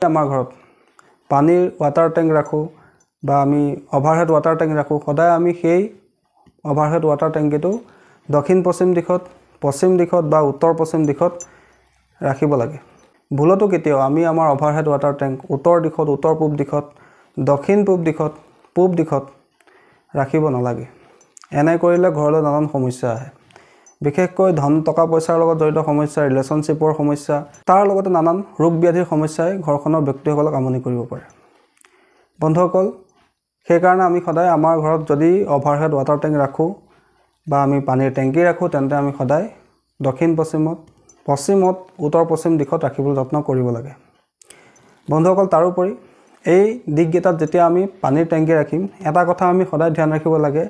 আমাৰ ঘৰত পানীৰ ৱাটাৰ টেংক ৰাখোঁ বা আমি অভাৰহেড ৱাটাৰ টেংক ৰাখোঁ, সদায় আমি সেই অভাৰহেড ৱাটাৰ টেংকিটো দক্ষিণ পশ্চিম দিশত, পশ্চিম দিশত বা উত্তৰ পশ্চিম দিশত ৰাখিব লাগে। ভুলতো কেতিয়াও আমি আমাৰ অভাৰহেড ৱাটাৰ টেংক উত্তৰ দিশত, উত্তৰ পূব দিশত, দক্ষিণ পূব দিশত, পূব দিশত ৰাখিব নালাগে। এনে কৰিলে ঘৰলৈ নানান সমস্যা আহে, বিশেষকৈ ধন টকা পইচাৰ লগত জড়িত সমস্যা, ৰিলেশ্যনশ্বিপৰ সমস্যা, তাৰ লগতে নানান ৰোগ ব্যাধিৰ সমস্যাই ঘৰখনৰ ব্যক্তিসকলক আমনি কৰিব পাৰে। বন্ধুসকল, সেইকাৰণে আমি সদায় আমাৰ ঘৰত যদি অভাৰহেড ৱাটাৰ টেংক ৰাখোঁ বা আমি পানীৰ টেংকি ৰাখোঁ, তেন্তে আমি সদায় দক্ষিণ পশ্চিমত, পশ্চিমত, উত্তৰ পশ্চিম দিশত ৰাখিবলৈ যত্ন কৰিব লাগে। বন্ধুসকল, তাৰোপৰি এই দিশকেইটাত যেতিয়া আমি পানীৰ টেংকি ৰাখিম, এটা কথা আমি সদায় ধ্যান ৰাখিব লাগে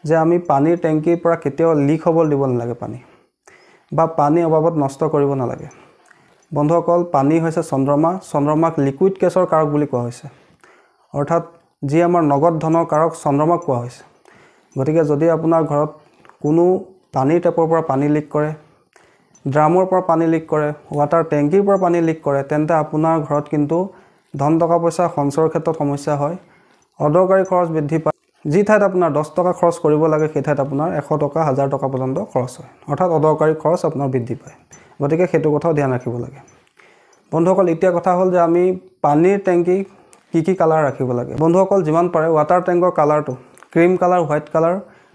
যে আমি পানীৰ টেংকিৰ পৰা কেতিয়াও লিক হ'ব দিব নালাগে পানী, বা পানী অবাবত নষ্ট কৰিব নালাগে। বন্ধুসকল, পানী হৈছে চন্দ্ৰমা, চন্দ্ৰমাক লিকুইড কেছৰ কাৰক বুলি কোৱা হৈছে, অৰ্থাৎ যি আমাৰ নগদ ধনৰ কাৰক চন্দ্ৰমাক কোৱা হৈছে। গতিকে যদি আপোনাৰ ঘৰত কোনো পানীৰ টেপৰ পৰা পানী লিক কৰে, ড্ৰামৰ পৰা পানী লিক কৰে, ৱাটাৰ টেংকিৰ পৰা পানী লিক কৰে, তেন্তে আপোনাৰ ঘৰত কিন্তু ধন টকা পইচা সঞ্চয়ৰ ক্ষেত্ৰত সমস্যা হয়, অদৰকাৰী খৰচ বৃদ্ধি পায়। যি ঠাইত আপোনাৰ 10 টকা খৰচ কৰিব লাগে, সেই ঠাইত আপোনাৰ 100 টকা 1000 টকা পৰ্যন্ত খৰচ হয়, অৰ্থাৎ অদৰকাৰী খৰচ আপোনাৰ বৃদ্ধি পায়। গতিকে সেইটো কথাও ধ্যান ৰাখিব লাগে। বন্ধুসকল, এতিয়া কথা হ'ল যে আমি পানীৰ টেংকি কি কালাৰ ৰাখিব লাগে। বন্ধুসকল, যিমান পাৰে ৱাটাৰ টেংকৰ কালাৰটো ক্ৰীম কালাৰ, হোৱাইট কালাৰ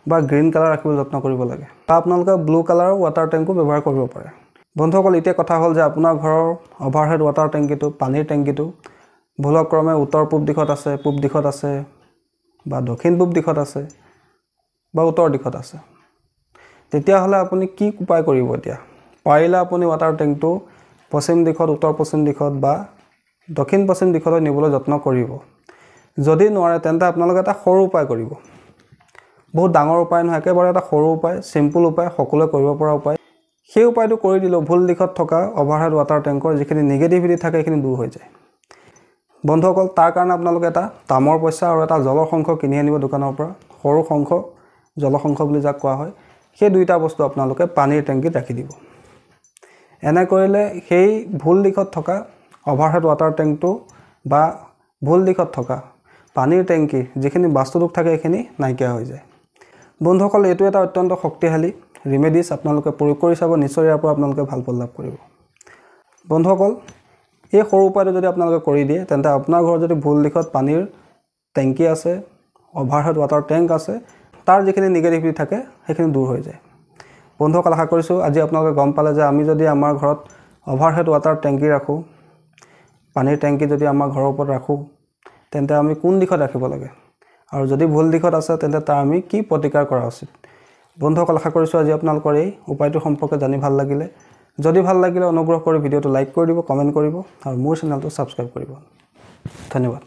বা গ্ৰীণ কালাৰ ৰাখিবলৈ যত্ন কৰিব লাগে, বা আপোনালোকে ব্লু কালাৰৰ ৱাটাৰ টেংকো ব্যৱহাৰ কৰিব পাৰে। বন্ধুসকল, এতিয়া কথা হ'ল যে আপোনাৰ ঘৰৰ অভাৰহেড ৱাটাৰ টেংকিটো, পানীৰ টেংকিটো ভুলক্ৰমে উত্তৰ পূব দিশত আছে, পূব দিশত আছে, বা দক্ষিণ পূব দিশত আছে, বা উত্তৰ দিশত আছে। তেতিয়াহ'লে আপুনি কি উপায় কৰিব? এতিয়া পাৰিলে আপুনি ৱাটাৰ টেংকটো পশ্চিম দিশত, উত্তৰ পশ্চিম দিশত বা দক্ষিণ পশ্চিম দিশলৈ নিবলৈ যত্ন কৰিব। যদি নোৱাৰে তেন্তে আপোনালোকে এটা সৰু উপায় কৰিব, বহুত ডাঙৰ উপায় নহয়, একেবাৰে এটা সৰু উপায়, চিম্পুল উপায়, সকলোৱে কৰিব পৰা উপায়। সেই উপায়টো কৰি দিলেও ভুল দিশত থকা অভাৰহেড ৱাটাৰ টেংকৰ যিখিনি নিগেটিভিটি থাকে সেইখিনি দূৰ হৈ যায়। বন্ধুসকল, তাৰ কাৰণে আপোনালোকে এটা তামৰ পইচা আৰু এটা জলসংখ কিনি আনিব দোকানৰ পৰা, সৰু শংখ, জলসংখ বুলি যাক কোৱা হয়। সেই দুইটা বস্তু আপোনালোকে পানীৰ টেংকিত ৰাখি দিব। এনে কৰিলে সেই ভুল দিশত থকা অভাৰহেড ৱাটাৰ টেংকটো বা ভুল দিশত থকা পানীৰ টেংকি যিখিনি বাস্তুদোষ থাকে সেইখিনি নাইকিয়া হৈ যায়। বন্ধুসকল, এইটো এটা অত্যন্ত শক্তিশালী ৰিমেডিছ, আপোনালোকে প্ৰয়োগ কৰি চাব, নিশ্চয় ইয়াৰ পৰা আপোনালোকে ভাল ফল লাভ কৰিব। বন্ধুসকল, এই সৰু উপায়টো যদি আপোনালোকে কৰি দিয়ে, তেন্তে আপোনাৰ ঘৰত যদি ভুল দিশত পানীৰ টেংকি আছে, অভাৰহেড ৱাটাৰ টেংক আছে, তাৰ যিখিনি নিগেটিভিটি থাকে সেইখিনি দূৰ হৈ যায়। বন্ধুসকল, আশা কৰিছোঁ আজি আপোনালোকে গম পালে যে আমি যদি আমাৰ ঘৰত অভাৰহেড ৱাটাৰ টেংকি ৰাখোঁ, পানীৰ টেংকি যদি আমাৰ ঘৰৰ ওপৰত ৰাখোঁ, তেন্তে আমি কোন দিশত ৰাখিব লাগে, আৰু যদি ভুল দিশত আছে তেন্তে তাৰ আমি কি প্ৰতিকাৰ কৰা উচিত। বন্ধুসকল, আশা কৰিছোঁ আজি আপোনালোকৰ এই উপায়টোৰ সম্পৰ্কে জানি ভাল লাগিলে। যদি ভাল লাগিলে অনুগ্ৰহ কৰি ভিডিঅ'টো লাইক কৰি দিব, কমেণ্ট কৰিব আৰু মোৰ চেনেলটো ছাবস্ক্ৰাইব কৰিব। ধন্যবাদ।